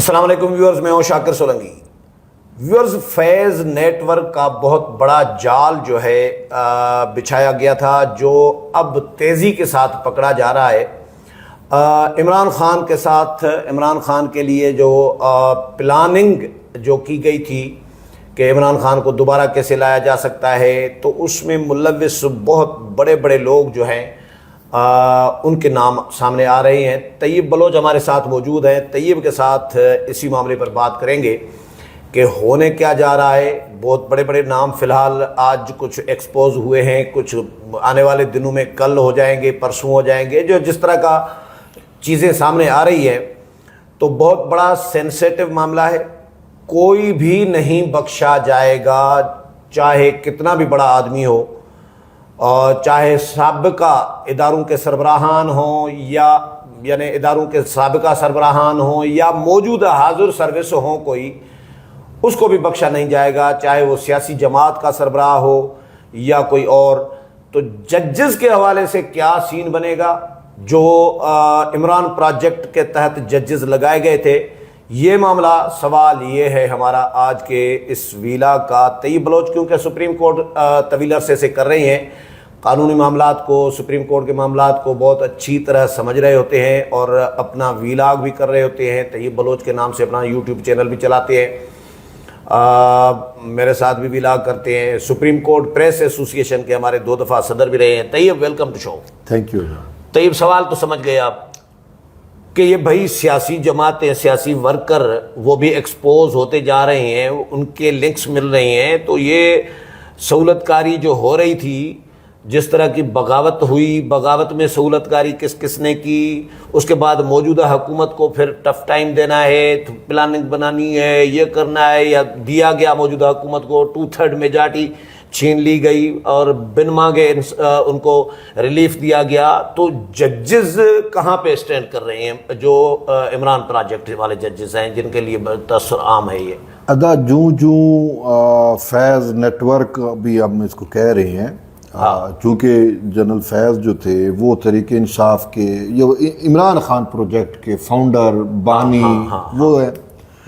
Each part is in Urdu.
السلام علیکم ویورز، میں ہوں شاکر سولنگی۔ ویورز، فیض نیٹ ورک کا بہت بڑا جال جو ہے بچھایا گیا تھا، جو اب تیزی کے ساتھ پکڑا جا رہا ہے۔ عمران خان کے ساتھ، عمران خان کے لیے جو پلاننگ جو کی گئی تھی کہ عمران خان کو دوبارہ کیسے لایا جا سکتا ہے، تو اس میں ملوث بہت بڑے بڑے لوگ جو ہیں ان کے نام سامنے آ رہے ہیں۔ طیب بلوچ ہمارے ساتھ موجود ہیں۔ طیب کے ساتھ اسی معاملے پر بات کریں گے کہ ہونے کیا جا رہا ہے۔ بہت بڑے بڑے نام فی الحال آج کچھ ایکسپوز ہوئے ہیں، کچھ آنے والے دنوں میں کل ہو جائیں گے، پرسوں ہو جائیں گے۔ جو جس طرح کا چیزیں سامنے آ رہی ہیں تو بہت بڑا سینسیٹیو معاملہ ہے، کوئی بھی نہیں بخشا جائے گا، چاہے کتنا بھی بڑا آدمی ہو، اور چاہے سابقہ اداروں کے سربراہان ہوں یعنی اداروں کے سابقہ سربراہان ہوں یا موجودہ حاضر سروس ہوں، کوئی اس کو بھی بخشا نہیں جائے گا، چاہے وہ سیاسی جماعت کا سربراہ ہو یا کوئی اور۔ تو ججز کے حوالے سے کیا سین بنے گا؟ جو عمران پروجیکٹ کے تحت ججز لگائے گئے تھے، یہ معاملہ سوال یہ ہے ہمارا آج کے اس ویلا کا۔ طیب بلوچ کیونکہ سپریم کورٹ طویل عرصے سے کر رہے ہیں، قانونی معاملات کو، سپریم کورٹ کے معاملات کو بہت اچھی طرح سمجھ رہے ہوتے ہیں اور اپنا ویلاگ بھی کر رہے ہوتے ہیں۔ طیب بلوچ کے نام سے اپنا یوٹیوب چینل بھی چلاتے ہیں، میرے ساتھ بھی ویلاگ کرتے ہیں۔ سپریم کورٹ پریس ایسوسی ایشن کے ہمارے 2 دفعہ صدر بھی رہے ہیں۔ Tayyab, welcome to show. Thank you. Tayyab, سوال تو سمجھ گئے آپ کہ یہ بھائی سیاسی جماعتیں، سیاسی ورکر وہ بھی ایکسپوز ہوتے جا رہے ہیں، ان کے لنکس مل رہے ہیں، تو یہ سہولت کاری جو ہو رہی تھی، جس طرح کی بغاوت ہوئی، بغاوت میں سہولت کاری کس کس نے کی، اس کے بعد موجودہ حکومت کو پھر ٹف ٹائم دینا ہے، پلاننگ بنانی ہے، یہ کرنا ہے، یا دیا گیا موجودہ حکومت کو 2/3 میجارٹی چھین لی گئی اور بن مانگے ان کو ریلیف دیا گیا۔ تو ججز کہاں پہ اسٹینڈ کر رہے ہیں، جو عمران پروجیکٹ والے ججز ہیں جن کے لیے تاثر عام ہے؟ یہ فیض نیٹ ورک بھی ہم اس کو کہہ رہے ہیں، چونکہ جنرل فیض جو تھے وہ تحریک انصاف کے، عمران خان پروجیکٹ کے فاؤنڈر، بانی وہ ہیں،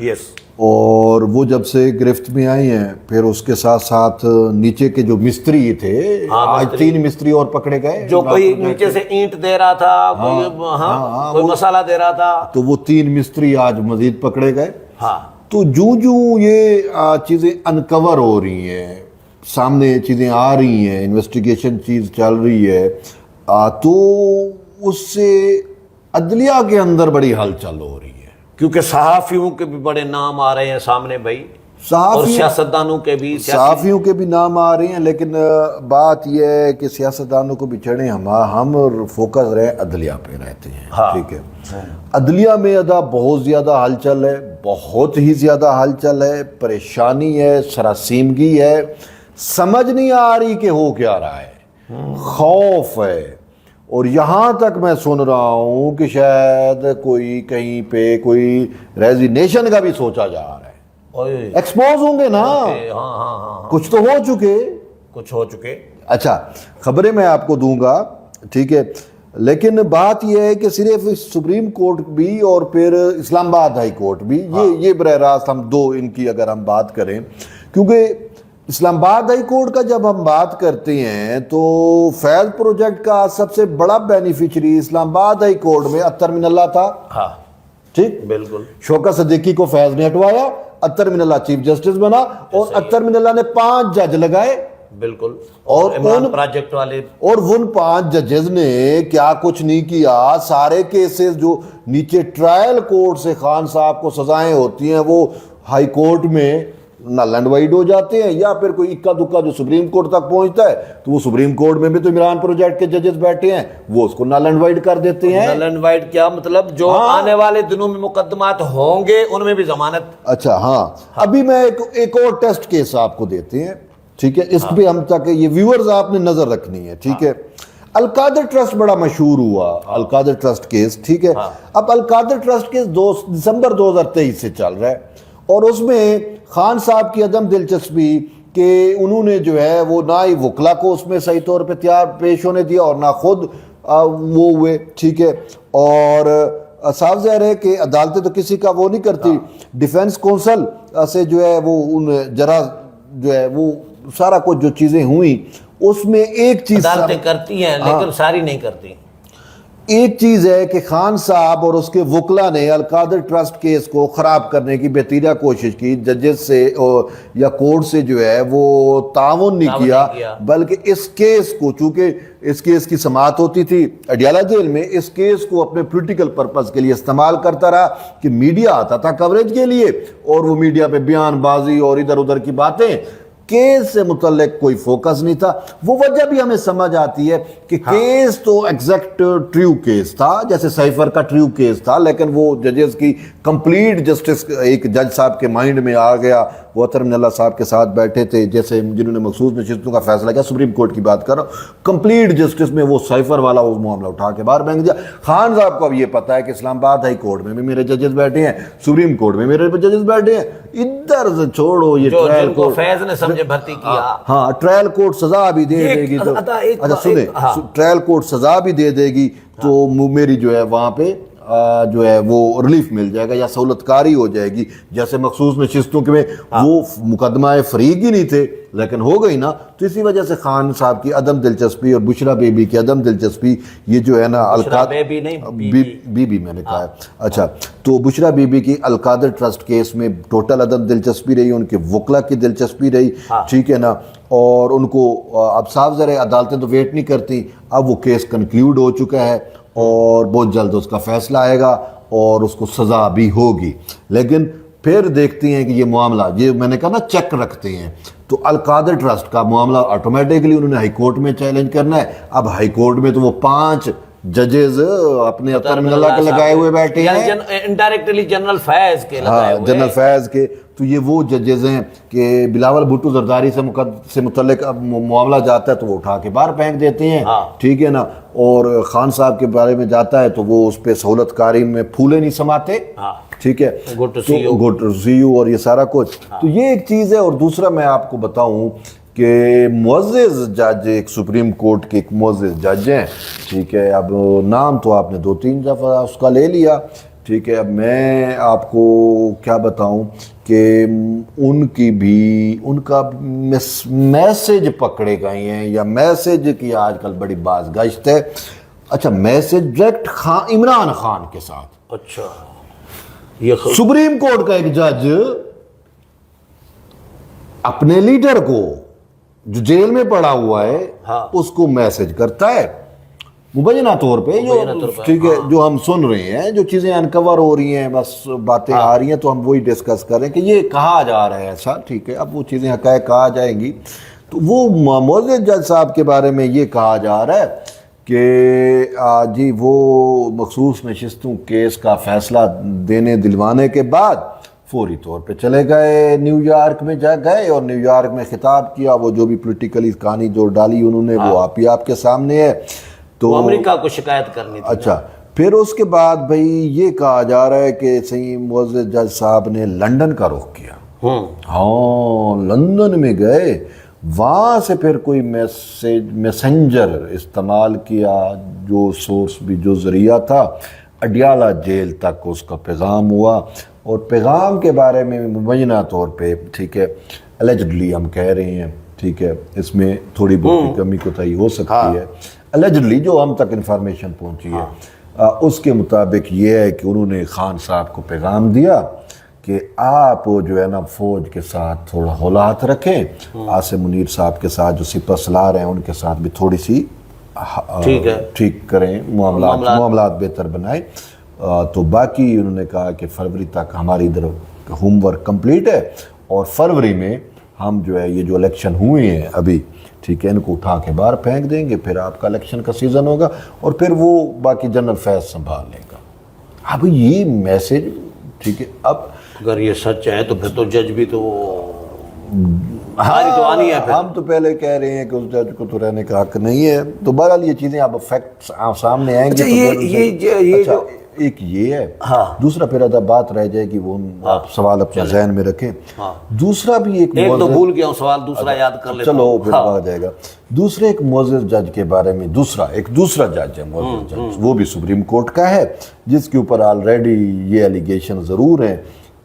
یس، اور وہ جب سے گرفت میں آئی ہیں، پھر اس کے ساتھ ساتھ نیچے کے جو مستری تھے، آج 3 مستری اور پکڑے گئے، جو کوئی نیچے سے اینٹ دے رہا تھا، کوئی مسالہ دے رہا تھا، تو وہ 3 مستری آج مزید پکڑے گئے۔ تو جو یہ چیزیں انکور ہو رہی ہیں، سامنے چیزیں آ رہی ہیں، انویسٹیگیشن چیز چل رہی ہے، تو اس سے عدلیہ کے اندر بڑی ہلچل ہو رہی ہے، کیونکہ صحافیوں کے بھی بڑے نام آ رہے ہیں سامنے بھائی، اور سیاستدانوں کے بھی، صحافیوں کے بھی نام آ رہے ہیں، لیکن بات یہ ہے کہ سیاستدانوں کو بھی چھڑیں، ہم فوکس رہے عدلیہ پہ رہتے ہیں، ٹھیک ہے۔ عدلیہ میں بہت زیادہ ہلچل ہے، بہت ہی زیادہ ہلچل ہے، پریشانی ہے، سراسیمگی ہے، سمجھ نہیں آ رہی کہ ہو کیا رہا ہے، خوف ہے، اور یہاں تک میں سن رہا ہوں کہ شاید کوئی کہیں پہ کوئی ریزینیشن کا بھی سوچا جا رہا ہے۔ ایکسپوز ہوں گے نا، کچھ تو ہو چکے۔ اچھا، خبریں میں آپ کو دوں گا، ٹھیک ہے، لیکن بات یہ ہے کہ صرف سپریم کورٹ بھی اور پھر اسلام آباد ہائی کورٹ بھی، یہ براہ راست ہم 2 ان کی اگر ہم بات کریں، کیونکہ اسلام آباد ہائی کورٹ کا جب ہم بات کرتے ہیں تو فیض پروجیکٹ کا سب سے بڑا بینیفیشری اسلام آباد ہائی کورٹ میں اطہر من اللہ تھا، ٹھیک، بالکل۔ شوکت صدیقی کو فیض نے ہٹوایا، اطہر من اللہ چیف جسٹس بنا، اور اطہر من اللہ نے 5 جج لگائے، بالکل، اور عمران پروجیکٹ والے، اور ان 5 ججز نے کیا کچھ نہیں کیا۔ سارے کیسز جو نیچے ٹرائل کورٹ سے خان صاحب کو سزائیں ہوتی ہیں، وہ ہائی کورٹ میں نل اینڈ وائڈ ہو جاتے ہیں، یا پھر کوئی اکا دکا جو سپریم کورٹ تک پہنچتا ہے تو وہ سپریم کورٹ میں بھی تو عمران پروجیکٹ کے ججز بیٹھے ہیں، وہ اس کو نل اینڈ وائڈ کر دیتے ہیں۔ نل اینڈ وائڈ کیا مطلب؟ جو آنے والے دنوں میں مقدمات ہوں گے ان میں بھی ضمانت۔ اچھا، ہاں، ابھی میں ایک اور ٹیسٹ کیس آپ کو دیتے ہیں، ٹھیک ہے، اس پہ ہم تک یہ ویورز آپ نے نظر رکھنی ہے، ٹھیک ہے۔ القادر ٹرسٹ بڑا مشہور ہوا، القادر ٹرسٹ کیس، ٹھیک ہے۔ اب القادر ٹرسٹ کیس دسمبر 2023 سے چل رہا ہے، اور اس میں خان صاحب کی عدم دلچسپی کہ انہوں نے جو ہے وہ نہ ہی وکلا کو اس میں صحیح طور پہ پیش ہونے دیا اور نہ خود وہ ہوئے، ٹھیک ہے، اور صاف ظاہر ہے کہ عدالتیں تو کسی کا وہ نہیں کرتی. ڈیفینس کونسل سے جو ہے وہ ان ذرا جو ہے وہ سارا کچھ جو چیزیں ہوئیں اس میں ایک چیز عدالتیں کرتی ہیں لیکن ساری نہیں کرتی. ایک چیز ہے کہ خان صاحب اور اس کے وکلا نے القادر ٹرسٹ کیس کو خراب کرنے کی بہترینہ کوشش کی. ججز سے یا کورٹ سے جو ہے وہ تعاون نہیں کیا, بلکہ اس کیس کو, چونکہ اس کیس کی سماعت ہوتی تھی اڈیالہ جیل میں, اس کیس کو اپنے پولیٹیکل پرپز کے لیے استعمال کرتا رہا کہ میڈیا آتا تھا کوریج کے لیے اور وہ میڈیا پہ بیان بازی اور ادھر ادھر کی باتیں, کیس سے متعلق کوئی فوکس نہیں تھا. وہ وجہ بھی ہمیں سمجھ آتی ہے کہ کیس تو ایگزیکٹ ٹریو کیس تھا, جیسے سائفر کا ٹریو کیس تھا, لیکن وہ ججز کی کمپلیٹ جسٹس ایک جج صاحب کے مائنڈ میں آ گیا. وہ اطہر من اللہ صاحب کے ساتھ بیٹھے تھے, جیسے جنہوں نے مخصوص نشستوں کا فیصلہ کیا, سپریم کورٹ کی بات کر رہا ہوں, کمپلیٹ جسٹس میں وہ سائفر والا وہ معاملہ اٹھا کے باہر پھینک دیا. خان صاحب کو اب یہ پتا ہے کہ اسلام آباد ہائی کورٹ میں بھی میرے ججز بیٹھے ہیں, سپریم کورٹ میں میرے ججز بیٹھے ہیں, ادھر سے چھوڑو یہ ٹرائل کورٹ, فیض نے سمجھے بھرتی کیا. ہاں ٹرائل کورٹ سزا بھی دے دے گی تو اچھا سنیں, ٹرائل کورٹ سزا بھی دے دے گی تو میری جو ہے وہاں پہ جو ہے وہ ریلیف مل جائے گا یا سہولت کاری ہو جائے گی. جیسے مخصوص نشستوں کے میں وہ مقدمہ فریق ہی نہیں تھے لیکن ہو گئی نا, تو اسی وجہ سے خان صاحب کی عدم دلچسپی اور بشرا بی بی کی عدم دلچسپی, یہ جو ہے نا بی بی میں نے کہا ہے, اچھا تو بشرا بی بی کی القادر ٹرسٹ کیس میں ٹوٹل عدم دلچسپی رہی, ان کے وکلا کی دلچسپی رہی, ٹھیک ہے نا, اور ان کو اب صاف ظاہر عدالتیں تو ویٹ نہیں کرتی, اب وہ کیس کنکلیوڈ ہو چکا ہے اور بہت جلد اس کا فیصلہ آئے گا اور اس کو سزا بھی ہوگی. لیکن پھر دیکھتے ہیں کہ یہ معاملہ, یہ میں نے کہا نا چیک رکھتے ہیں, تو القادر ٹرسٹ کا معاملہ آٹومیٹکلی انہوں نے ہائی کورٹ میں چیلنج کرنا ہے. اب ہائی کورٹ میں تو وہ 5 ججز اپنے اطہر من اللہ کے لگائے ہوئے بیٹھے ہیں, انڈائریکٹلی جنرل فیض کے لگائے ہوئے, جنرل فیض کے, تو یہ وہ ججز ہیں کہ بلاول بھٹو زرداری سے متعلق معاملہ جاتا ہے تو وہ اٹھا کے باہر پھینک دیتے ہیں, ٹھیک ہے نا, اور خان صاحب کے بارے میں جاتا ہے تو وہ اس پہ سہولت کاری میں پھولے نہیں سماتے, ٹھیک ہے, گڈ ٹو سی یو اور یہ سارا کچھ. تو یہ ایک چیز ہے. اور دوسرا میں آپ کو بتاؤں کہ معزز جج, ایک سپریم کورٹ کے ایک معزز جج ہیں, ٹھیک ہے, اب نام تو آپ نے 2-3 دفعہ اس کا لے لیا, ٹھیک ہے, اب میں آپ کو کیا بتاؤں کہ ان کی بھی ان کا میسج پکڑے گئے ہیں, یا میسج کی آج کل بڑی باز گشت ہے. اچھا میسج ڈائریکٹ عمران خان کے ساتھ. اچھا یہ سپریم کورٹ کا ایک جج اپنے لیڈر کو جو جیل میں پڑا ہوا ہے اس کو میسج کرتا ہے مبینہ طور پہ, جو ٹھیک ہے جو ہم سن رہے ہیں, جو چیزیں انکور ہو رہی ہیں, بس باتیں آ رہی ہیں تو ہم وہی ڈسکس کر رہے ہیں کہ یہ کہا جا رہا ہے ایسا, ٹھیک ہے, اب وہ چیزیں حقائق کہا جائیں گی. تو وہ معزز جج صاحب کے بارے میں یہ کہا جا رہا ہے کہ جی وہ مخصوص نشستوں کیس کا فیصلہ دینے دلوانے کے بعد فوری طور پہ چلے گئے نیو یارک میں, جا گئے اور نیو یارک میں خطاب کیا. وہ جو بھی پولیٹیکلی کہانی جو ڈالی انہوں نے وہ آپ ہی آپ کے سامنے ہے. تو امریکہ کو شکایت کرنی تھی. اچھا پھر اس کے بعد بھائی یہ کہا جا رہا ہے کہ صحیح معزز جج صاحب نے لندن کا رخ کیا. ہاں لندن میں گئے, وہاں سے پھر کوئی میسنجر استعمال کیا, جو سورس بھی جو ذریعہ تھا, اڈیالہ جیل تک اس کا پیغام ہوا. اور پیغام کے بارے میں مبینہ طور پہ, ٹھیک ہے, اللیجڈلی ہم کہہ رہے ہیں, ٹھیک ہے, اس میں تھوڑی بہت کمی کوتاہی ہو سکتی ہے, اللیجڈلی جو ہم تک انفارمیشن پہنچی ہے اس کے مطابق یہ ہے کہ انہوں نے خان صاحب کو پیغام دیا کہ آپ جو ہے نا فوج کے ساتھ تھوڑا ہولات رکھیں, عاصم منیر صاحب کے ساتھ جو سپہ سالار ہیں ان کے ساتھ بھی تھوڑی سی ٹھیک کریں, معاملات بہتر بنائیں. تو باقی انہوں نے کہا کہ فروری تک ہماری ادھر ہوم ورک کمپلیٹ ہے اور فروری میں ہم جو ہے یہ جو الیکشن ہوئے ہیں ابھی, ٹھیک ہے, ان کو اٹھا کے باہر پھینک دیں گے, پھر آپ کا الیکشن کا سیزن ہوگا اور پھر وہ باقی جنرل فیض سنبھال لے گا. اب یہ میسج, ٹھیک ہے, اب اگر یہ سچ ہے تو پھر تو جج بھی تو ہماری تو آنی ہے. ہم تو پہلے کہہ رہے ہیں کہ اس جج کو تو رہنے کا حق نہیں ہے. تو بہرحال یہ چیزیں اب فیکٹس سامنے آئیں گے. ایک یہ ہے. ہاں. دوسرا پھر آدھا بات رہ جائے کہ وہ آپ سوال اپنے ذہن میں رکھیں. دوسرا بھی ایک تو بھول گیا ہوں سوال, دوسرا یاد کر لیتا چلو ہوں. پھر آ جائے گا. دوسرے ایک معزز جج کے بارے میں, دوسرا جج ہے معزز جج, وہ بھی سپریم کورٹ کا ہے, جس کے اوپر آلریڈی یہ ایلیگیشن ضرور ہیں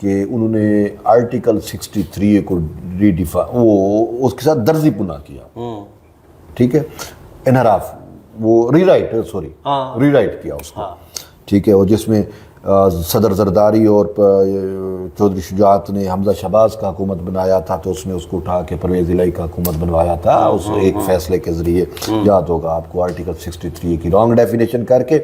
کہ انہوں نے آرٹیکل 63 کو وہ اس کے ساتھ درزی پنا کیا. ٹھیک ہے, انحراف, وہ ری رائٹ کیا اس کو. ٹھیک ہے, اور جس میں صدر زرداری اور چودھری شجاعت نے حمزہ شہباز کا حکومت بنایا تھا, تو اس نے اس کو اٹھا کے پرویز الہی کا حکومت بنوایا تھا اس ایک فیصلے کے ذریعے. یاد ہوگا آپ کو آرٹیکل 63 کی رانگ ڈیفینیشن کر کے.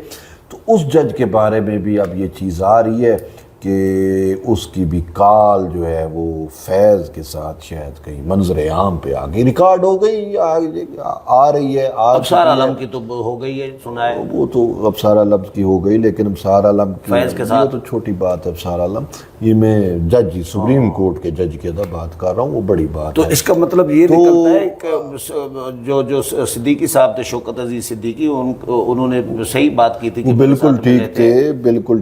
تو اس جج کے بارے میں بھی اب یہ چیز آ رہی ہے کہ اس کی بھی کال جو ہے وہ فیض کے ساتھ شاید کہیں منظر عام پہ آگے ریکارڈ ہو گئی, آ رہی ہے. ابصار عالم کی تو ہو گئی ہے, سنا ہے وہ تو ابصار عالم کی ہو گئی, لیکن ابصار عالم فیض کے ساتھ تو چھوٹی بات ہے. ابصار عالم یہ میں جج سپریم کورٹ کے جج کی بات کر رہا ہوں, وہ بڑی بات تو اس کا مطلب یہ نکلتا ہے کہ جو صدیقی صاحب تھے, شوکت عزیز صدیقی, انہوں نے صحیح بات کی تھی کہ بالکل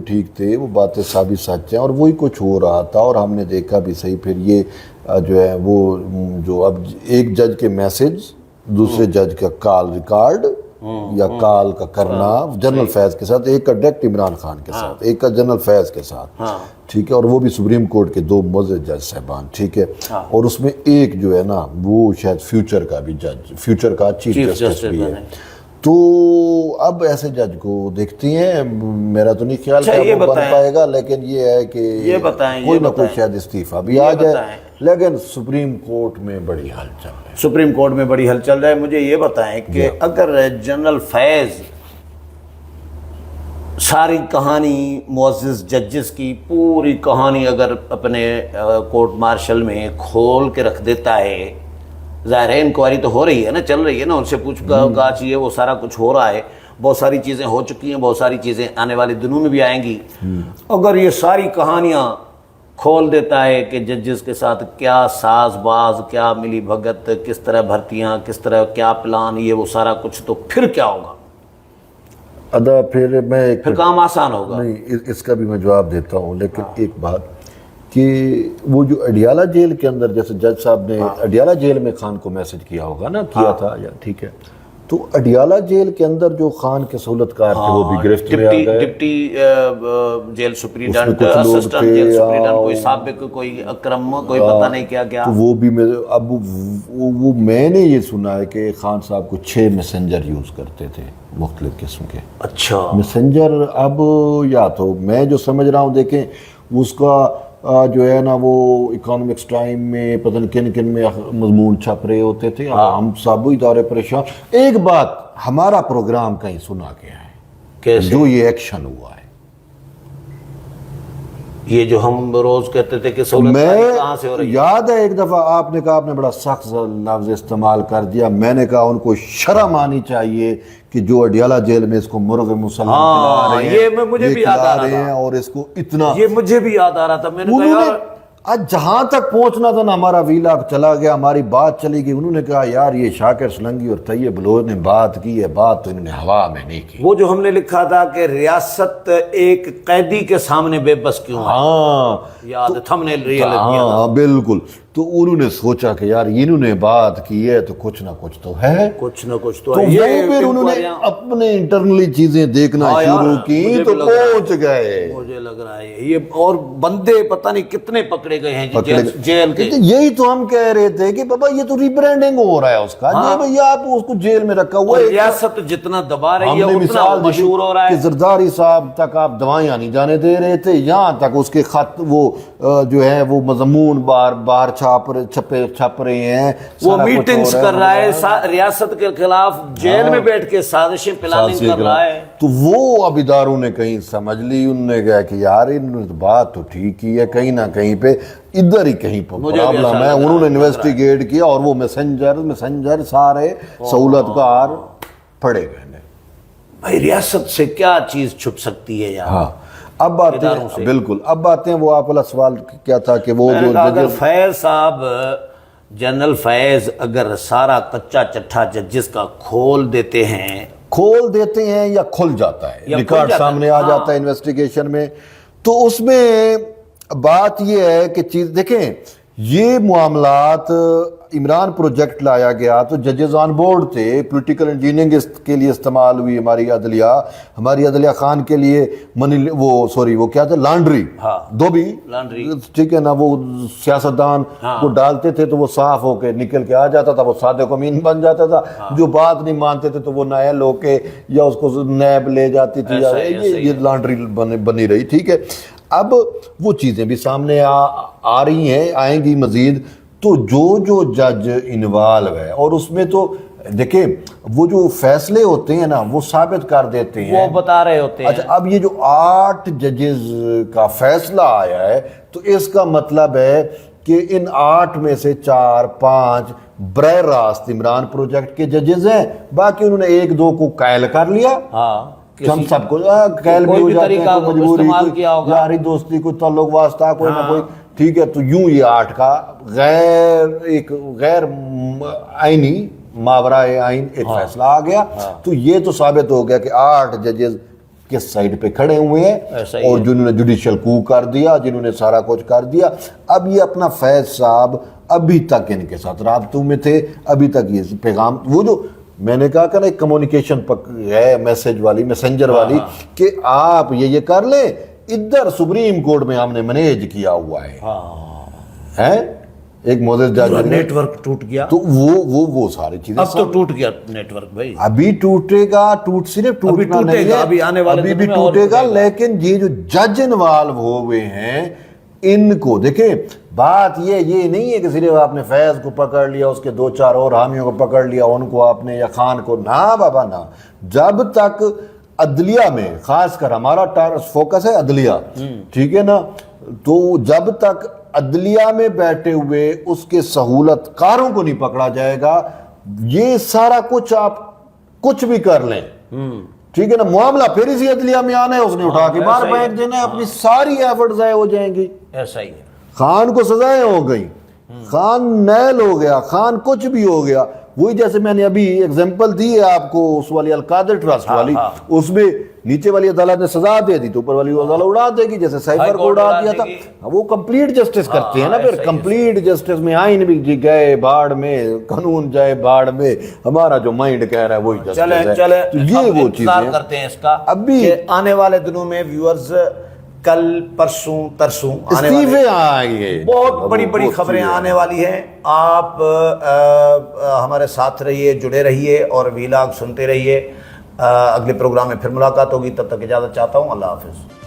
ٹھیک تھے, وہ باتیں ثابت سچ ہیں, اور وہی کچھ ہو رہا تھا. اور ہم نے دیکھا بھی صحیح. پھر یہ جو ہے وہ جو اب ایک جج کے میسج دوسرے جج کا کال ریکارڈ یا کال کا کرنا جنرل فیض کے ساتھ, ایک کا ڈائریکٹ عمران خان کے ساتھ, ایک کا جنرل فیض کے ساتھ. ٹھیک ہے, اور وہ بھی سپریم کورٹ کے 2 معزز جج صاحبان. ٹھیک ہے, اور اس میں ایک جو ہے نا وہ شاید فیوچر کا بھی جج, فیوچر کا چیف جسٹس بھی ہے. تو اب ایسے جج کو دیکھتی ہیں, میرا تو نہیں خیال کہ وہ بن پائے گا, لیکن یہ ہے کہ کوئی نہ کوئی شاید استعفیٰ بھی آ جائے. لیکن سپریم کورٹ میں بڑی ہلچل ہے. سپریم کورٹ میں بڑی ہلچل ہے. مجھے یہ بتائیں کہ اگر جنرل فیض ساری کہانی معزز ججز کی پوری کہانی اگر اپنے کورٹ مارشل میں کھول کے رکھ دیتا ہے, ظاہر ہے انکوائری تو ہو رہی ہے نا, چل رہی ہے نا, ان سے پوچھ گا چاہیے, وہ سارا کچھ ہو رہا ہے, بہت ساری چیزیں ہو چکی ہیں, بہت ساری چیزیں آنے والے دنوں میں بھی آئیں گی. اگر یہ ساری کہانیاں کھول دیتا ہے کہ ججز کے ساتھ کیا ساز باز, کیا ملی بھگت, کس طرح بھرتیاں, کس طرح کیا پلان, یہ وہ سارا کچھ, تو پھر کیا ہوگا؟ پھر کام آسان ہوگا. نہیں, اس کا بھی میں جواب دیتا ہوں, لیکن ایک بات کہ وہ جو اڈیالہ جیل کے اندر, جیسے جج صاحب نے اڈیالہ جیل میں خان کو میسج کیا ہوگا نا, کیا تھا یا ٹھیک ہے, تو اڈیالہ جیل کے اندر جو خان کے سہولت کار تھے وہ بھی گرفت میں آ گئے. Deputy jail superintendent, assistant jail superintendent, کوئی سابق, کوئی اکرم, کوئی پتہ نہیں کیا کیا. تو وہ بھی اب وہ میں نے یہ سنا ہے کہ خان صاحب کو 6 میسنجر یوز کرتے تھے مختلف قسم کے. اچھا, میسنجر. اب یا تو میں جو سمجھ رہا ہوں, دیکھیں اس کا جو ہے نا وہ اکانومکس ٹائم میں پتہ نہیں کن میں مضمون چھپ رہے ہوتے تھے, ہم سب ہی دورے پریشان. ایک بات, ہمارا پروگرام کہیں سنا گیا ہے کیسے جو یہ ایکشن ہوا ہے, یہ جو ہم روز کہتے تھے کہ سہولت کہاں سے ہو رہی ہے. یاد ہے ایک دفعہ آپ نے کہا, آپ نے بڑا سخت لفظ استعمال کر دیا, میں نے کہا ان کو شرم آنی چاہیے کہ جو اڈیالہ جیل میں اس کو مرغ مسلم کھلا رہے ہیں, یہ مجھے بھی یاد آ رہا تھا, اور اس کو اتنا, یہ مجھے بھی یاد آ رہا تھا. میں نے کہا یار آج جہاں تک پہنچنا تھا نا, ہمارا ویلا چلا گیا, ہماری بات چلی گئی. انہوں نے کہا یار یہ شاکر سلنگی اور طیب بلوچ نے بات کی ہے, بات تو انہوں نے ہوا میں نہیں کی. وہ جو ہم نے لکھا تھا کہ ریاست ایک قیدی کے سامنے بے بس کیوں ہے, یاد تھم نے ریئل کیا. ہاں بالکل. تو انہوں نے سوچا کہ یار انہوں نے بات کی ہے تو کچھ نہ کچھ تو ہے, کچھ نہ کچھ تو ہے. پھر انہوں نے اپنے انٹرنلی چیزیں دیکھنا شروع کی تو پہنچ گئے. مجھے لگ رہا ہے یہ, اور بندے پتہ نہیں کتنے پکڑے گئے ہیں جیل کے. یہی تو ہم کہہ رہے تھے کہ بابا یہ تو ریبرانڈنگ ہو رہا ہے اس کا, جی بھیا آپ اس کو جیل میں رکھا ہوا ہے. ریاست جتنا دبا رہی ہے اتنا مشہور ہو رہا ہے. زرداری صاحب تک آپ دوائیاں نہیں جانے دے رہے تھے, یہاں تک اس کے خط وہ جو ہے وہ مضمون بار چھپ رہے ہیں, وہ میٹنگز کر رہا ہے ریاست کے خلاف, جیل میں بیٹھ کے سازشیں پلاننگ کر رہا ہے. تو وہ اب اداروں نے کہیں سمجھ لی, انہوں نے کہا کہ یار انہوں نے بات تو ٹھیک کی ہے, کہیں نہ کہیں پہ ادھر ہی کہیں پرابلم ہے. انہوں نے انویسٹیگیٹ کیا اور وہ میسنجر سارے سہولت کار پڑے گئے. بھائی ریاست سے کیا چیز چھپ سکتی ہے یار. ہاں, اب آتے ہیں, بالکل اب آتے ہیں, وہ آپ والا سوال کیا تھا کہ وہ جو اگر فیض صاحب, جنرل فیض اگر سارا کچا چٹھا ججز کا کھول دیتے ہیں کھول دیتے ہیں یا کھل جاتا ہے, ریکارڈ سامنے آ جاتا ہے انویسٹیگیشن میں. تو اس میں بات یہ ہے کہ چیز دیکھیں, یہ معاملات عمران پروجیکٹ لایا گیا تو ججز آن بورڈ تھے, پولیٹیکل انجینئرنگ کے لیے استعمال ہوئی ہماری عدلیہ خان کے لیے وہ کیا تھا, لانڈری, دو بھی ٹھیک ہے نا, وہ سیاستدان کو ڈالتے تھے تو وہ صاف ہو کے نکل کے آ جاتا تھا, وہ صادق امین بن جاتا تھا, جو بات نہیں مانتے تھے تو وہ نائل ہو کے یا اس کو نیب لے جاتی تھی, یہ لانڈری بنی رہی. ٹھیک ہے, اب وہ چیزیں بھی سامنے آ رہی ہیں, آئیں گی مزید. تو جو جج انوالو ہے, اور اس میں تو دیکھیں وہ جو فیصلے ہوتے ہیں نا وہ ثابت کر دیتے ہیں, وہ بتا رہے ہوتے ہیں. اچھا, اب یہ جو 8 ججز کا فیصلہ آیا ہے تو اس کا مطلب ہے کہ ان 8 میں سے 4-5 براہ راست عمران پروجیکٹ کے ججز ہیں, باقی انہوں نے 1-2 کو قائل کر لیا. ہم سب کو قائل بھی ہو جاتے ہیں, کوئی مجبوری, کوئی یاری دوستی, کوئی تعلق واسطہ, کوئی نہ کوئی. ٹھیک ہے, تو یوں یہ 8 کا ایک غیر آئینی ماورائے آئین ایک فیصلہ آ گیا. تو یہ تو ثابت ہو گیا کہ 8 ججز کس سائڈ پہ کھڑے ہوئے ہیں, اور جنہوں نے جوڈیشل کو کر دیا, جنہوں نے سارا کچھ کر دیا. اب یہ اپنا فیض صاحب ابھی تک ان کے ساتھ رابطوں میں تھے, ابھی تک یہ پیغام, وہ جو میں نے کہا کہ نا ایک کمیونیکیشن ہے میسج والی, میسنجر والی, کہ آپ یہ کر لیں, ادھر سپریم کورٹ میں ہم نے مینیج کیا ہوا ہے, ایک معزز جج, نیٹ ورک ٹوٹ گیا, تو وہ ساری چیزیں اب تو ٹوٹ گیا نیٹ ورک بھائی, ابھی ٹوٹے گا, صرف ٹوٹنا نہیں ہے, ابھی بھی ٹوٹے گا. لیکن یہ جو جج انوالو ہوئے ہیں ان کو دیکھیں, بات یہ نہیں ہے کہ صرف آپ نے فیض کو پکڑ لیا, اس کے 2-4 اور حامیوں کو پکڑ لیا, ان کو آپ نے, یا خان کو, نہ بابا نہ. جب تک عدلیہ میں, خاص کر ہمارا فوکس ہے عدلیہ, ٹھیک ہے نا, تو جب تک عدلیہ میں بیٹھے ہوئے اس کے سہولت کاروں کو نہیں پکڑا جائے گا, یہ سارا کچھ آپ کچھ بھی کر لیں, ٹھیک ہے نا, معاملہ پھر اسی عدلیہ میں آنا ہے, اس نے اٹھا کے باہر پھینک دینا ہے, اپنی ساری ایفرٹ ضائع ہو جائیں گی. ایسا ہی ہے, خان کو سزائیں ہو گئی, خان نیل ہو گیا, خان کچھ بھی ہو گیا. وہی جیسے میں نے ابھی ایگزامپل دی ہے آپ کو, اس والی القادر ٹرسٹ والی, اس میں نیچے والی عدالت نے سزا دے دی تو اوپر والی عدالت اڑا دے گی, جیسے سائفر کو اڑا دیا تھا. وہ کمپلیٹ جسٹس کرتے ہیں نا, پھر کمپلیٹ جسٹس میں آئین بھی گئے باڑ میں, قانون جائے باڑ میں, ہمارا جو مائنڈ کہہ رہا ہے وہی جسٹس ہے. چلیں یہ وہ چیزیں کرتے ہیں اس کا, ابھی آنے والے دنوں میں ویورز کل پرسوں ترسوں استعفے آئیں گے, بہت بڑی خبریں آنے والی ہیں. آپ ہمارے ساتھ رہیے, جڑے رہیے اور ویلاگ سنتے رہیے. اگلے پروگرام میں پھر ملاقات ہوگی, تب تک اجازت چاہتا ہوں. اللہ حافظ.